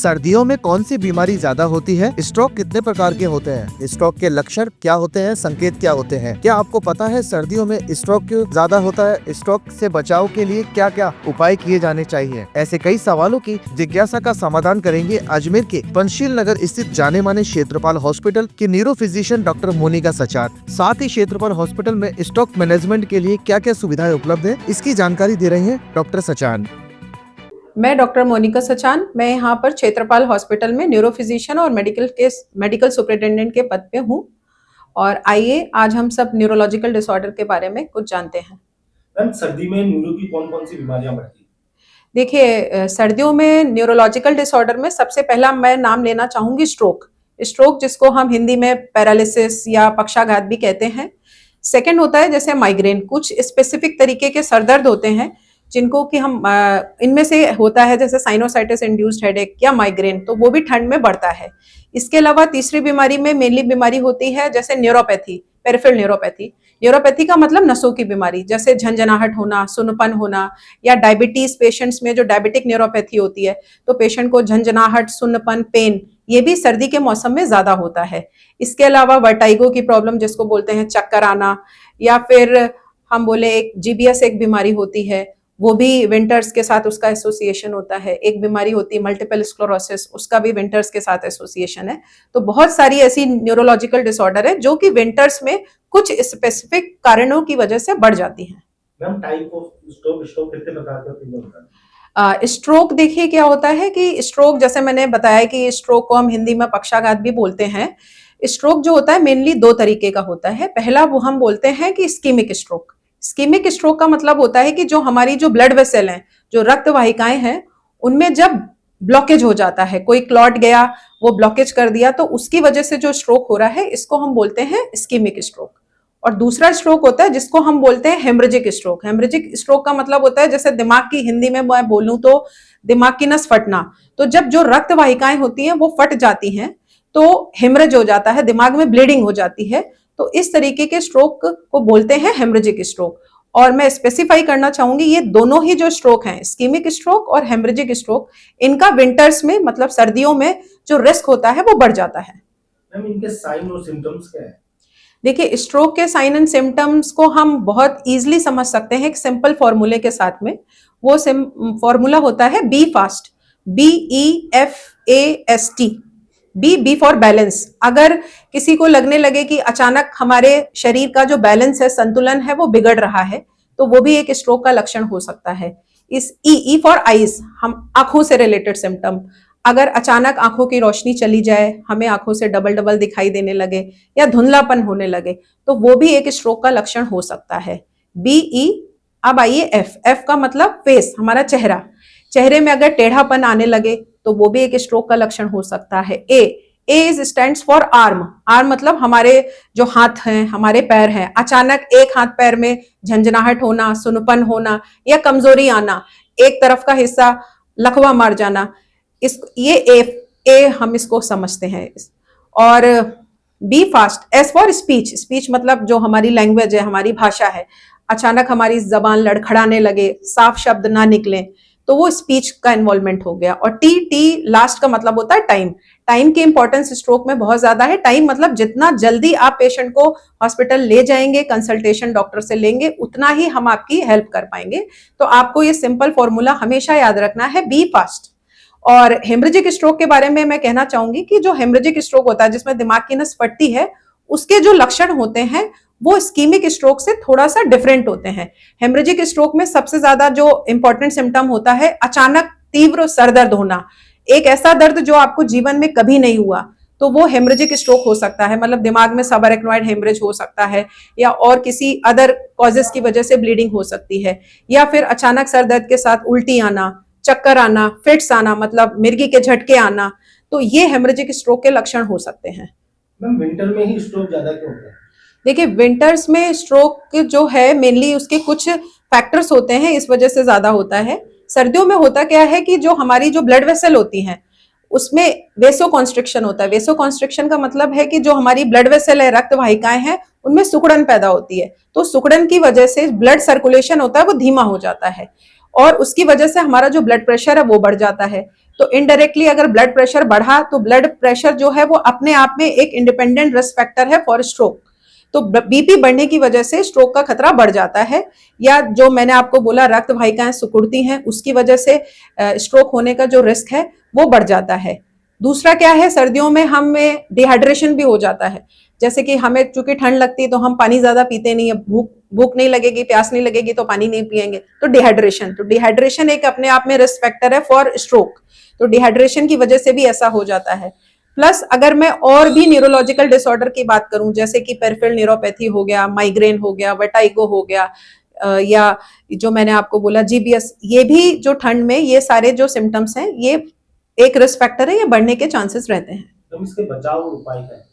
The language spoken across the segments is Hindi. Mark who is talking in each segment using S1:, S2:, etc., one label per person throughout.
S1: सर्दियों में कौन सी बीमारी ज्यादा होती है? स्ट्रोक कितने प्रकार के होते हैं? स्ट्रोक के लक्षण क्या होते हैं? संकेत क्या होते हैं? क्या आपको पता है सर्दियों में स्ट्रोक क्यों ज्यादा होता है? स्ट्रोक से बचाव के लिए क्या क्या उपाय किए जाने चाहिए? ऐसे कई सवालों की जिज्ञासा का समाधान करेंगे अजमेर के पंचशील नगर स्थित जाने माने क्षेत्रपाल हॉस्पिटल की neuro physician doctor Monika Sachan. साथ ही क्षेत्रपाल हॉस्पिटल में स्ट्रोक मैनेजमेंट के लिए क्या क्या सुविधाएं उपलब्ध है, इसकी जानकारी दे रही है डॉक्टर सचान।
S2: मैं डॉक्टर मोनिका सचान, मैं यहाँ पर क्षेत्रपाल हॉस्पिटल में न्यूरो फिजिशियन और मेडिकल सुपरिटेंडेंट के पद पे हूँ। और आइए आज हम सब न्यूरोलॉजिकल डिसऑर्डर के बारे में कुछ जानते हैं।
S3: मैम, सर्दी में न्यूरो की कौन कौन सी बीमारियां बढ़ती हैं?
S2: देखिए, सर्दियों में न्यूरोलॉजिकल डिसऑर्डर में सबसे पहला मैं नाम लेना चाहूंगी स्ट्रोक। स्ट्रोक जिसको हम हिंदी में पैरालिसिस या पक्षाघात भी कहते हैं। सेकंड होता है जैसे माइग्रेन, कुछ स्पेसिफिक तरीके के सरदर्द होते हैं जिनको कि हम इनमें से होता है जैसे साइनोसाइटिस इंड्यूस्ड हेडेक या माइग्रेन, तो वो भी ठंड में बढ़ता है। इसके अलावा तीसरी बीमारी में मेनली बीमारी होती है जैसे न्यूरोपैथी, पेरिफेरल न्यूरोपैथी। न्यूरोपैथी का मतलब नसों की बीमारी, जैसे झंझनाहट होना, सुन्नपन होना, या डायबिटीज पेशेंट्स में जो डायबिटिक न्यूरोपैथी होती है तो पेशेंट को झंझनाहट, सुन्नपन, पेन, ये भी सर्दी के मौसम में ज्यादा होता है। इसके अलावा वर्टाइगो की प्रॉब्लम जिसको बोलते हैं चक्कर आना, या फिर हम बोले एक जीबीएस एक बीमारी होती है, वो भी विंटर्स के साथ उसका एसोसिएशन होता है। एक बीमारी होती है मल्टीपल स्क्लेरोसिस, उसका भी विंटर्स के साथ एसोसिएशन है। तो बहुत सारी ऐसी न्यूरोलॉजिकल डिसऑर्डर है जो कि विंटर्स में कुछ स्पेसिफिक कारणों की वजह से बढ़ जाती हैं।
S3: मैम, टाइप ऑफ स्ट्रोक कितने प्रकार के होते हैं?
S2: स्ट्रोक देखिए क्या होता है कि स्ट्रोक, जैसे मैंने बताया कि स्ट्रोक को हम हिंदी में पक्षाघात भी बोलते हैं। स्ट्रोक जो होता है मेनली दो तरीके का होता है। पहला वो हम बोलते हैं कि स्कीमिक स्ट्रोक। स्कीमिक स्ट्रोक का मतलब होता है कि जो हमारी जो ब्लड वेसल हैं, जो रक्त वाहिकाएं हैं, उनमें जब ब्लॉकेज हो जाता है, कोई क्लॉट गया, वो ब्लॉकेज कर दिया, तो उसकी वजह से जो स्ट्रोक हो रहा है इसको हम बोलते हैं स्कीमिक स्ट्रोक। और दूसरा स्ट्रोक होता है जिसको हम बोलते हैं हेमरेजिक स्ट्रोक। हेमरेजिक स्ट्रोक का मतलब होता है जैसे दिमाग की, हिंदी में मैं बोलूं तो दिमाग की नस फटना। तो जब जो रक्त वाहिकाएं होती हैं वो फट जाती हैं तो हेमरेज हो जाता है, दिमाग में ब्लीडिंग हो जाती है। तो इस तरीके के स्ट्रोक को बोलते हैं हेमरेजिक स्ट्रोक। और मैं स्पेसिफाई करना चाहूंगी, ये दोनों ही जो स्ट्रोक हैं, स्कीमिक स्ट्रोक और हेमरेजिक स्ट्रोक, इनका विंटर्स में मतलब सर्दियों में जो रिस्क होता है वो बढ़ जाता है।
S3: मैम, इनके साइन और सिम्टम्स क्या है?
S2: देखिए, स्ट्रोक के साइन एंड सिम्टम्स को हम बहुत इजीली समझ सकते हैं एक सिंपल फॉर्मूले के साथ में। वो फॉर्मूला होता है B fast, BEFAST। B for balance. अगर किसी को लगने लगे कि अचानक हमारे शरीर का जो बैलेंस है, संतुलन है, वो बिगड़ रहा है, तो वो भी एक स्ट्रोक का लक्षण हो सकता है। इस ई फॉर आईज, हम आंखों से रिलेटेड सिम्टम। अगर अचानक आंखों की रोशनी चली जाए, हमें आंखों से डबल डबल दिखाई देने लगे या धुंधलापन होने लगे, तो वो भी एक स्ट्रोक का लक्षण हो सकता है। BE। अब आइए एफ का मतलब फेस, हमारा चेहरा। चेहरे में अगर टेढ़ापन आने लगे तो वो भी एक स्ट्रोक का लक्षण हो सकता है। A is stands for arm. Arm मतलब हमारे जो हाथ हैं, हमारे पैर हैं, अचानक एक हाथ पैर में झंझनाहट होना, सुनपन होना या कमजोरी आना, एक तरफ का हिस्सा लकवा मार जाना, ये ए हम इसको समझते हैं। और B fast, S for speech. Speech मतलब जो हमारी लैंग्वेज है, हमारी भाषा है, अचानक हमारी जबान लड़खड़ाने लगे, साफ शब्द ना निकले, तो वो स्पीच का इन्वॉल्वमेंट हो गया। और टी लास्ट का मतलब होता है टाइम। टाइम की इंपॉर्टेंस स्ट्रोक में बहुत ज्यादा है। टाइम मतलब जितना जल्दी आप पेशेंट को हॉस्पिटल ले जाएंगे, कंसल्टेशन डॉक्टर से लेंगे, उतना ही हम आपकी हेल्प कर पाएंगे। तो आपको ये सिंपल फॉर्मूला हमेशा याद रखना है, बी फास्ट। और हेमरेजिक स्ट्रोक के बारे में मैं कहना चाहूंगी कि जो हेमरेजिक स्ट्रोक होता है जिसमें दिमाग की नस फटती है, उसके जो लक्षण होते हैं वो स्कीमिक स्ट्रोक से थोड़ा सा डिफरेंट होते हैं। हेमरेजिक स्ट्रोक में सबसे ज्यादा जो इंपॉर्टेंट सिम्टम होता है अचानक तीव्र सर दर्द होना, एक ऐसा दर्द जो आपको जीवन में कभी नहीं हुआ, तो वो हेमरेजिक स्ट्रोक हो सकता है। मतलब दिमाग में सबअरेक्नॉइड हेमरेज हो सकता है, या और किसी अदर कॉजेस की वजह से ब्लीडिंग हो सकती है, या फिर अचानक सर दर्द के साथ उल्टी आना, चक्कर आना, फिट्स आना, मतलब मिर्गी के झटके आना, तो ये हेमरेजिक स्ट्रोक के लक्षण हो सकते हैं।
S3: मैम, विंटर में ही स्ट्रोक ज्यादा क्यों होता है?
S2: देखिए, विंटर्स में स्ट्रोक जो है मेनली उसके कुछ फैक्टर्स होते हैं, इस वजह से ज्यादा होता है। सर्दियों में होता क्या है कि जो हमारी जो ब्लड वेसल होती हैं उसमें वेसो कॉन्स्ट्रिक्शन होता है। वेसो कॉन्स्ट्रिक्शन का मतलब है कि जो हमारी ब्लड वेसल है, रक्त वाहिकाएं हैं, उनमें सिकुड़न पैदा होती है। तो सिकुड़न की वजह से ब्लड सर्कुलेशन होता है वो धीमा हो जाता है, और उसकी वजह से हमारा जो ब्लड प्रेशर है वो बढ़ जाता है। तो इनडायरेक्टली अगर ब्लड प्रेशर बढ़ा तो ब्लड प्रेशर जो है वो अपने आप में एक इंडिपेंडेंट रिस्क फैक्टर है फॉर स्ट्रोक। तो बीपी बढ़ने की वजह से स्ट्रोक का खतरा बढ़ जाता है, या जो मैंने आपको बोला रक्त वाहिकाएं सिकुड़ती हैं उसकी वजह से स्ट्रोक होने का जो रिस्क है वो बढ़ जाता है। दूसरा क्या है, सर्दियों में हमें डिहाइड्रेशन भी हो जाता है। जैसे कि हमें चूंकि ठंड लगती है तो हम पानी ज्यादा पीते नहीं है, भूख नहीं लगेगी, प्यास नहीं लगेगी तो पानी नहीं पिएंगे, तो डिहाइड्रेशन एक अपने आप में रिस्क फैक्टर है फॉर स्ट्रोक। तो डिहाइड्रेशन की वजह से भी ऐसा हो जाता है। प्लस अगर मैं और भी न्यूरोलॉजिकल डिसऑर्डर की बात करूं, जैसे कि पेरिफेरल न्यूरोपैथी हो गया, माइग्रेन हो गया, वर्टाइगो हो गया, या जो मैंने आपको बोला जीबीएस, ये भी जो ठंड में ये सारे जो सिम्टम्स हैं ये एक रिस्क फैक्टर है, ये बढ़ने के चांसेस रहते हैं।
S3: तो इसके बचाव उपाय क्या है?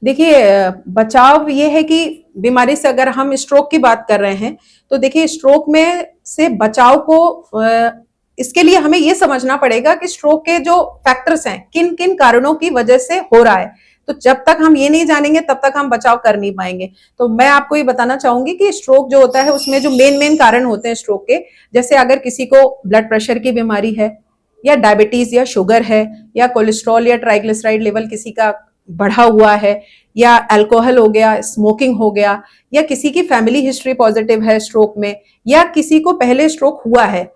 S2: देखिए, बचाव ये है कि बीमारी से अगर हम स्ट्रोक की बात कर रहे हैं तो देखिए स्ट्रोक में से बचाव को इसके लिए हमें ये समझना पड़ेगा कि स्ट्रोक के जो फैक्टर्स हैं किन किन कारणों की वजह से हो रहा है। तो जब तक हम ये नहीं जानेंगे तब तक हम बचाव कर नहीं पाएंगे। तो मैं आपको ये बताना चाहूंगी कि स्ट्रोक जो होता है उसमें जो मेन कारण होते हैं स्ट्रोक के, जैसे अगर किसी को ब्लड प्रेशर की बीमारी है, या डायबिटीज या शुगर है, या कोलेस्ट्रॉल या ट्राइग्लिसराइड लेवल किसी का बढ़ा हुआ है, या अल्कोहल हो गया, स्मोकिंग हो गया, या किसी की फैमिली हिस्ट्री पॉजिटिव है स्ट्रोक में, या किसी को पहले स्ट्रोक हुआ है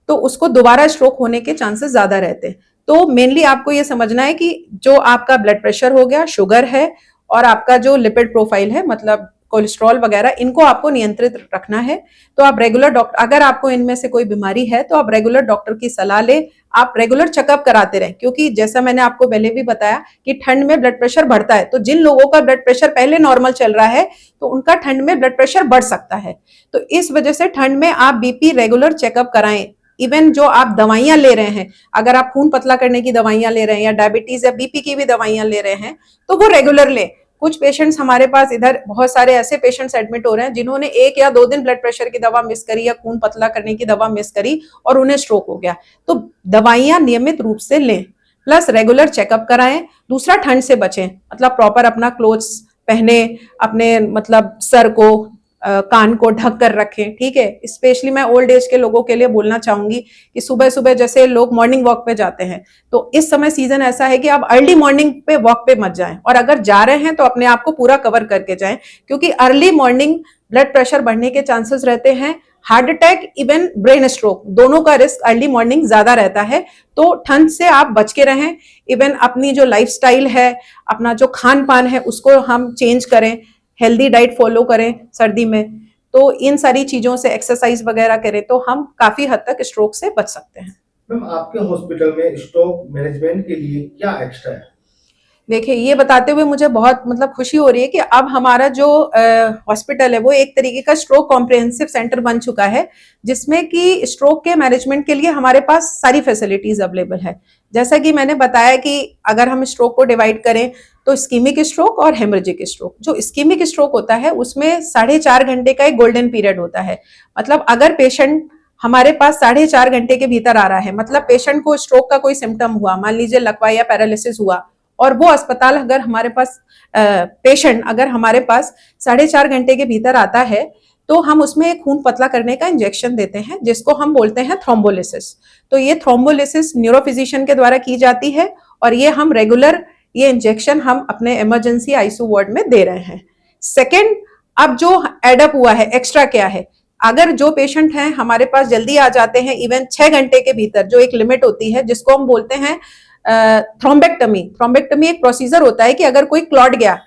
S2: तो उसको दोबारा स्ट्रोक होने के चांसेस ज्यादा रहते हैं। तो मेनली आपको ये समझना है कि जो आपका ब्लड प्रेशर हो गया, शुगर है, और आपका जो लिपिड प्रोफाइल है मतलब कोलेस्ट्रॉल वगैरह, इनको आपको नियंत्रित रखना है। तो आप रेगुलर डॉक्टर, अगर आपको इनमें से कोई बीमारी है तो आप रेगुलर डॉक्टर की सलाह ले, आप रेगुलर चेकअप कराते रहें, क्योंकि जैसा मैंने आपको पहले भी बताया कि ठंड में ब्लड प्रेशर बढ़ता है। तो जिन लोगों का ब्लड प्रेशर पहले नॉर्मल चल रहा है तो उनका ठंड में ब्लड प्रेशर बढ़ सकता है। तो इस वजह से ठंड में आप बीपी रेगुलर चेकअप कराएं। इवन जो आप दवाइयां ले रहे हैं, अगर आप खून पतला करने की दवाइयां ले रहे हैं, या डायबिटीज या बीपी की भी दवाइयां ले रहे हैं, तो वो रेगुलर लें। कुछ पेशेंट्स हमारे पास इधर बहुत सारे ऐसे पेशेंट्स एडमिट हो रहे हैं जिन्होंने 1 या 2 दिन ब्लड प्रेशर की दवा मिस करी या खून पतला करने की दवा मिस करी और उन्हें स्ट्रोक हो गया। तो दवाइयां नियमित रूप से लें, प्लस रेगुलर चेकअप कराएं। दूसरा, ठंड से बचें, मतलब प्रॉपर अपना क्लोथ्स पहने, अपने मतलब सर को कान को ढक कर रखें, ठीक है। स्पेशली मैं ओल्ड एज के लोगों के लिए बोलना चाहूंगी कि सुबह सुबह जैसे लोग मॉर्निंग वॉक पे जाते हैं, तो इस समय सीजन ऐसा है कि आप अर्ली मॉर्निंग पे वॉक पे मत जाएं, और अगर जा रहे हैं तो अपने आप को पूरा कवर करके जाएं, क्योंकि अर्ली मॉर्निंग ब्लड प्रेशर बढ़ने के चांसेस रहते हैं। Heart attack, even brain stroke, दोनों का रिस्क अर्ली मॉर्निंग ज्यादा रहता है। तो ठंड से आप बच के रहें। इवन अपनी जो लाइफस्टाइल है, अपना जो खान पान है, उसको हम चेंज करें, हेल्दी डाइट फॉलो करें सर्दी में। तो इन सारी चीजों से, एक्सरसाइज वगैरह करें तो हम काफी हद तक स्ट्रोक से बच सकते हैं।
S3: मैम, आपके हॉस्पिटल में स्ट्रोक मैनेजमेंट के लिए क्या एक्स्ट्रा है?
S2: देखिए, ये बताते हुए मुझे बहुत मतलब खुशी हो रही है कि अब हमारा जो हॉस्पिटल है वो एक तरीके का स्ट्रोक कॉम्प्रिहेंसिव सेंटर बन चुका है, जिसमें कि स्ट्रोक के मैनेजमेंट के लिए हमारे पास सारी फैसिलिटीज अवेलेबल है। जैसा कि मैंने बताया कि अगर हम स्ट्रोक को डिवाइड करें तो इस्कीमिक स्ट्रोक और हेमरेजिक स्ट्रोक। जो इस्कीमिक स्ट्रोक होता है उसमें 4.5 घंटे का एक गोल्डन पीरियड होता है। मतलब अगर पेशेंट हमारे पास 4.5 घंटे के भीतर आ रहा है, मतलब पेशेंट को स्ट्रोक का कोई सिम्टम हुआ, मान लीजिए लकवा या पैरालिसिस हुआ, और वो अस्पताल अगर हमारे पास पेशेंट अगर हमारे पास 4.5 घंटे के भीतर आता है तो हम उसमें एक खून पतला करने का इंजेक्शन देते हैं, जिसको हम बोलते हैं थ्रोम्बोलिसिस। तो ये थ्रोम्बोलिसिस न्यूरोफिजिशियन के द्वारा की जाती है, और ये हम रेगुलर ये इंजेक्शन हम अपने इमरजेंसी आईसीयू वार्ड में दे रहे हैं। सेकेंड, अब जो एडअप हुआ है एक्स्ट्रा क्या है, अगर जो पेशेंट हैं हमारे पास जल्दी आ जाते हैं, इवन 6 घंटे के भीतर, जो एक लिमिट होती है जिसको हम बोलते हैं थ्रोम्बेक्टमी एक प्रोसीजर होता है कि अगर कोई क्लॉट गया,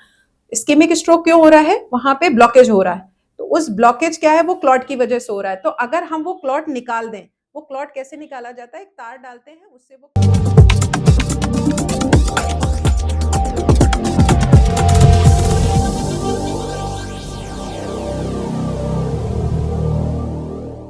S2: इस्कीमिक स्ट्रोक क्यों हो रहा है, वहां पे ब्लॉकेज हो रहा है, तो उस ब्लॉकेज क्या है, वो क्लॉट की वजह से हो रहा है। तो अगर हम वो क्लॉट निकाल दें, वो क्लॉट कैसे निकाला जाता है, एक तार डालते हैं, उससे वो